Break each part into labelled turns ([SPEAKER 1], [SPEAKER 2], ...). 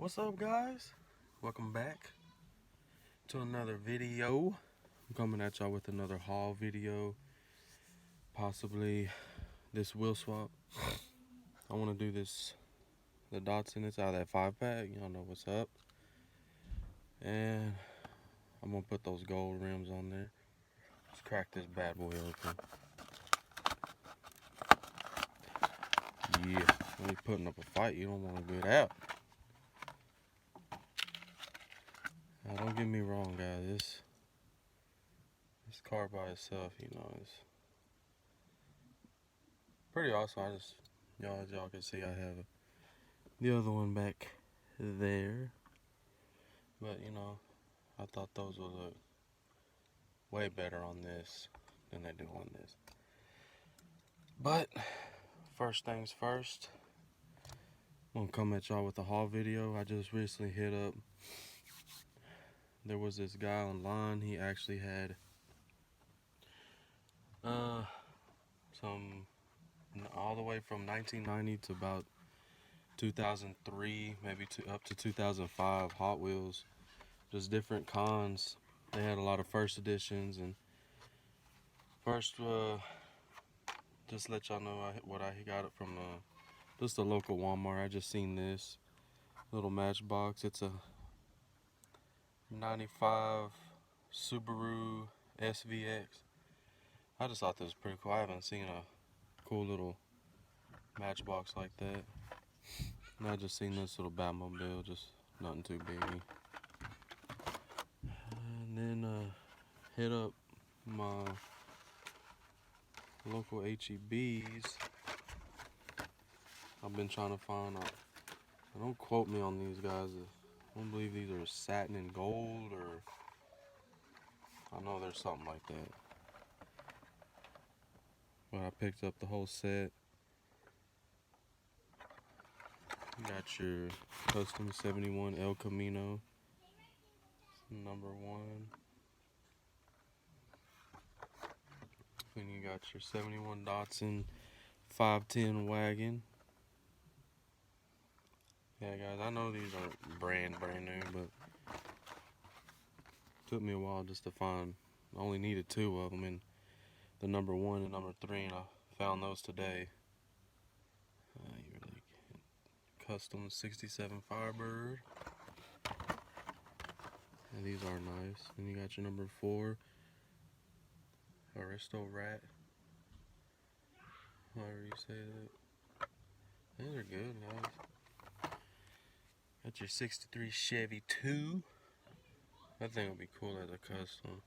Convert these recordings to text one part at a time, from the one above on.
[SPEAKER 1] What's up, guys? Welcome back to another video. I'm coming at y'all with another haul video, possibly this wheel swap. I want to do this, the Datsun. It's out of that 5-pack, y'all know what's up. And I'm gonna put those gold rims on there. Let's crack this bad boy open. Yeah, when you're putting up a fight, you don't want to get out. Now, don't get me wrong, guys. This car by itself, is pretty awesome. As y'all can see, I have the other one back there. But I thought those would look way better on this than they do on this. But first things first, I'm gonna come at y'all with a haul video. I just recently hit up. There was this guy online. He actually had some all the way from 1990 to about 2003, maybe up to 2005 Hot Wheels, just different cons. They had a lot of first editions, and first, just let y'all know what I got it from just a local Walmart. I just seen this little Matchbox. It's a 95 Subaru SVX. I just thought this was pretty cool. I haven't seen a cool little Matchbox like that. And I just seen this little Batmobile, just nothing too big. And then hit up my local HEBs. I've been trying to find out. Don't quote me on these guys. I don't believe these are satin and gold, or I know there's something like that. But I picked up the whole set. You got your custom 71 El Camino, number 1. Then you got your 71 Datsun 510 wagon. Yeah, guys, I know these aren't brand new, but it took me a while just to find. I only needed 2 of them, and the number 1 and number 3, and I found those today. Custom 67 Firebird. And these are nice. Then you got your number 4 Aristo Rat. However you say that. These are good, guys. Got your 63 Chevy 2. That thing would be cool as a custom.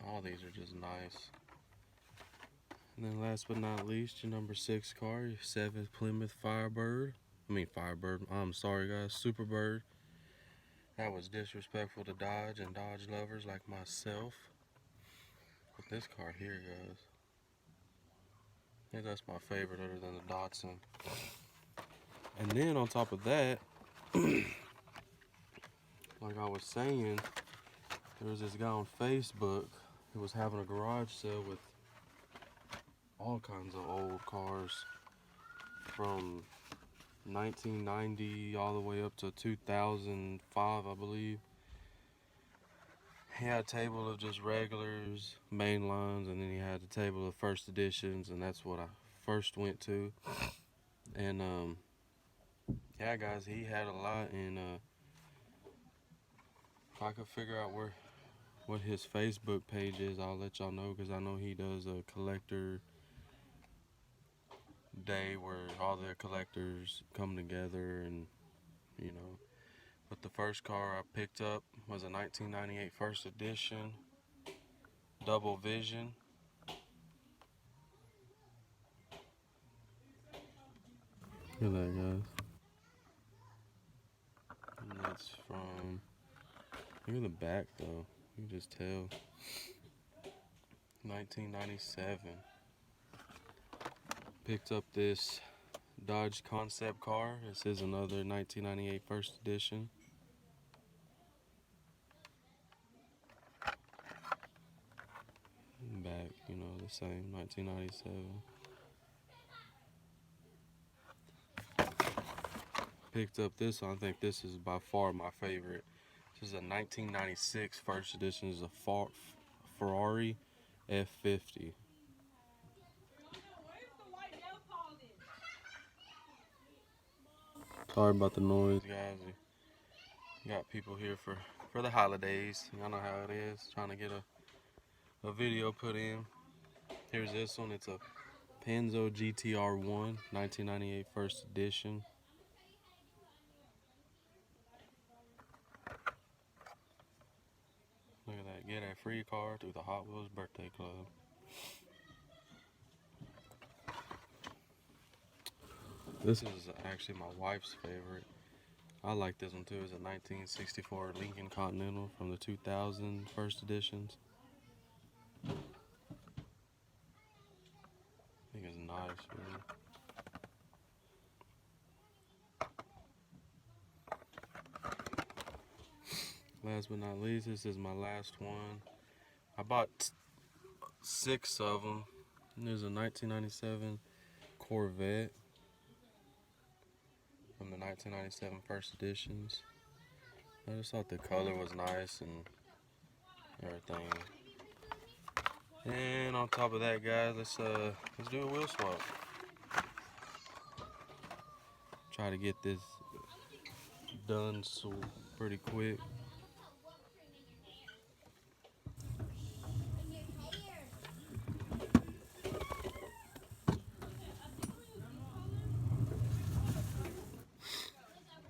[SPEAKER 1] All these are just nice. And then last but not least, your number 6 car, your 7 Plymouth Firebird. I'm sorry, guys, Superbird. That was disrespectful to Dodge and Dodge lovers like myself. But this car here, guys, I think that's my favorite other than the Datsun. And then on top of that, like I was saying, there was this guy on Facebook who was having a garage sale with all kinds of old cars from 1990 all the way up to 2005, I believe. He had a table of just regulars, main lines, and then he had the table of first editions, and that's what I first went to. And yeah, guys, he had a lot, and if I could figure out what his Facebook page is, I'll let y'all know, because I know he does a collector day where all the collectors come together, and but the first car I picked up was a 1998 first edition double vision. Look at that, guys. And that's from, look at the back though, you can just tell, 1997. Picked up this Dodge concept car. This is another 1998 first edition. Back, the same, 1997. picked up this one. I think this is by far my favorite. This is a 1996 first edition. This is a Ferrari F50. Sorry about the noise, guys. We got people here for the holidays. Y'all know how it is. Trying to get a video put in. Here's this one. It's a Panzo GTR1 1998 first edition. Look at that. Get a free car through the Hot Wheels Birthday Club. This is actually my wife's favorite. I like this one too. It's a 1964 Lincoln Continental from the 2000 first editions. I think it's nice, man. Last but not least, this is my last one. I bought 6 of them. There's a 1997 Corvette from the 1997 first editions. I just thought the color was nice and everything. And on top of that, guys, let's do a wheel swap. Try to get this done so pretty quick.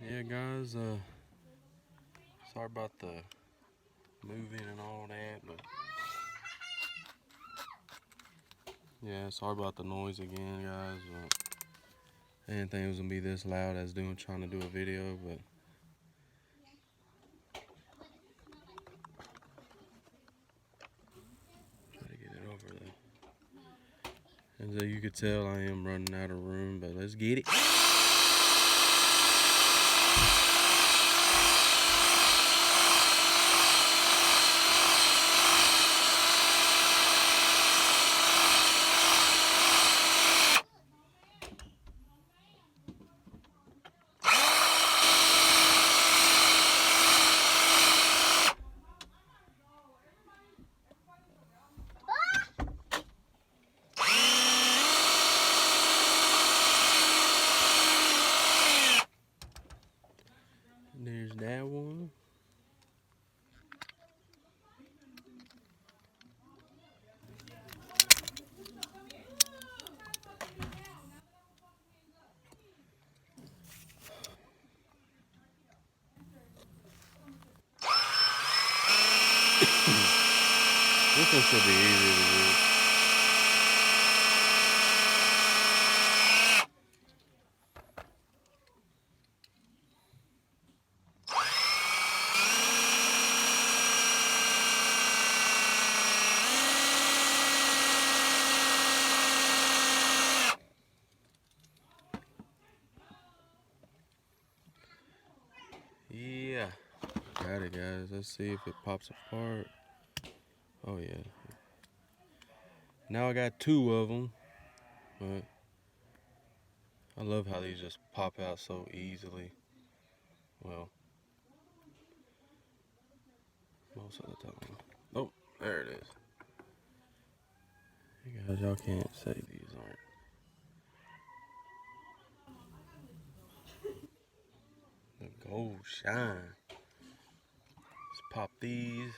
[SPEAKER 1] Yeah, guys, sorry about the moving and all that, but yeah, sorry about the noise again, guys. I didn't think it was gonna be this loud as trying to do a video, but try to get it over there. And so you could tell I am running out of room, but let's get it. There's that one. This one should be easy to do. Yeah, got it, guys. Let's see if it pops apart. Oh yeah. Now I got 2 of them, but I love how these just pop out so easily. Well, most of the time. Oh, there it is. Hey guys, y'all can't say these aren't. The gold shine. Let's pop these.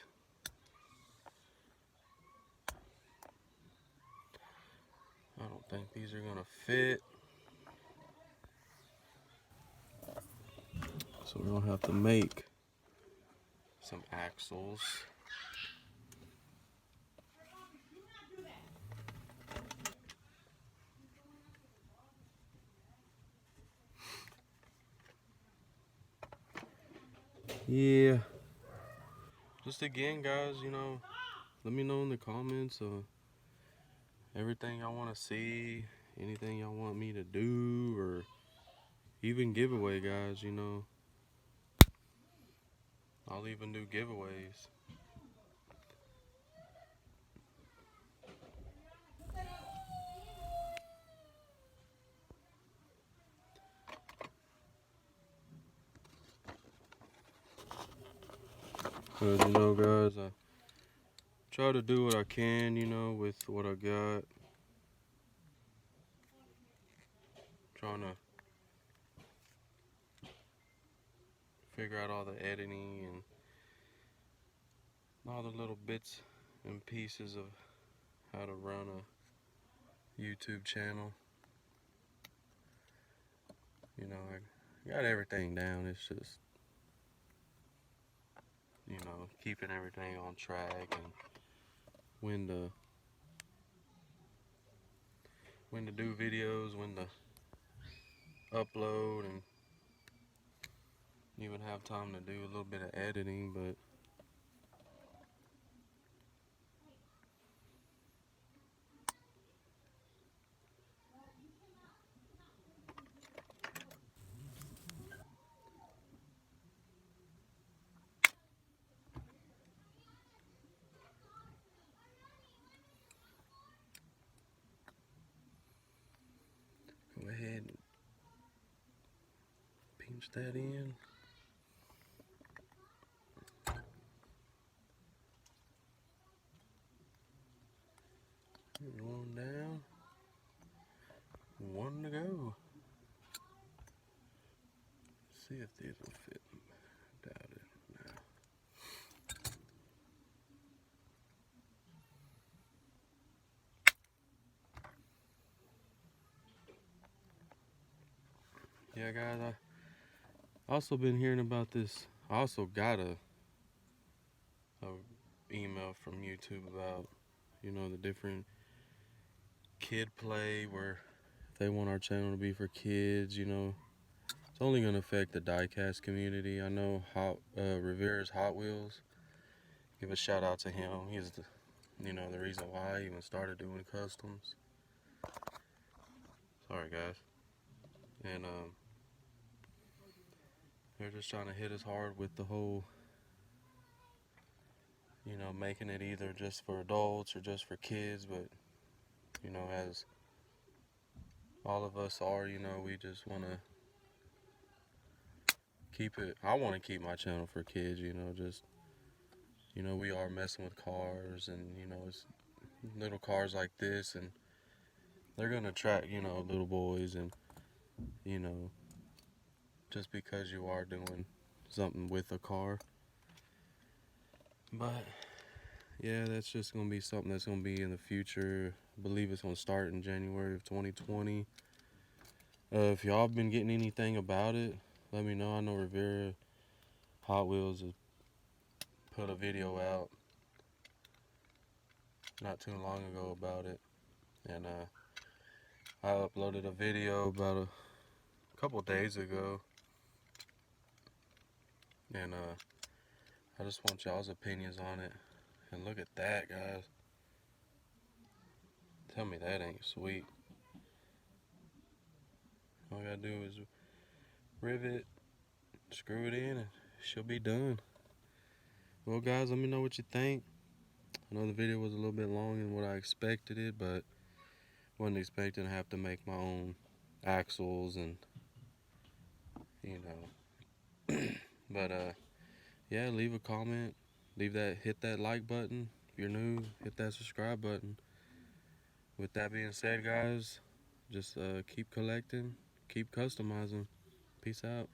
[SPEAKER 1] I don't think these are gonna fit. So we're gonna have to make some axles. Yeah. Just again, guys, let me know in the comments everything y'all want to see, anything y'all want me to do, or even giveaway, guys, I'll even do giveaways. Cause you know, guys, I try to do what I can, you know, with what I got. Trying to figure out all the editing and all the little bits and pieces of how to run a YouTube channel. You know, I got everything down. It's just, you know, keeping everything on track and when to do videos, when to upload, and even have time to do a little bit of editing. But go ahead and pinch that in. One down, one to go. See if these will fit. Doubt it. No. Yeah, guys, I also been hearing about this. I also got a email from YouTube about, you know, the different kid play where they want our channel to be for kids, you know. It's only going to affect the diecast community. I know Rivera's Hot Wheels. Give a shout out to him. He's the, you know, the reason why I even started doing customs. Sorry, guys. And they're just trying to hit us hard with the whole, you know, making it either just for adults or just for kids. But, you know, as all of us are, you know, we just want to keep it. I want to keep my channel for kids, you know, just, you know, we are messing with cars, and, you know, it's little cars like this, and they're going to attract, you know, little boys. And, you know, just because you are doing something with a car. But yeah, that's just going to be something that's going to be in the future. I believe it's going to start in January of 2020. If y'all been getting anything about it, let me know. I know Rivera Hot Wheels has put a video out not too long ago about it, and I uploaded a video about a couple days ago, and I just want y'all's opinions on it. And look at that, guys. Tell me that ain't sweet. All I gotta do is rivet, screw it in, and she'll be done. Well, guys, let me know what you think. I know the video was a little bit longer than what I expected it, but wasn't expecting to have to make my own axles and, you know. But yeah, leave a comment, hit that like button. If you're new, hit that subscribe button. With that being said, guys, just keep collecting, keep customizing. Peace out.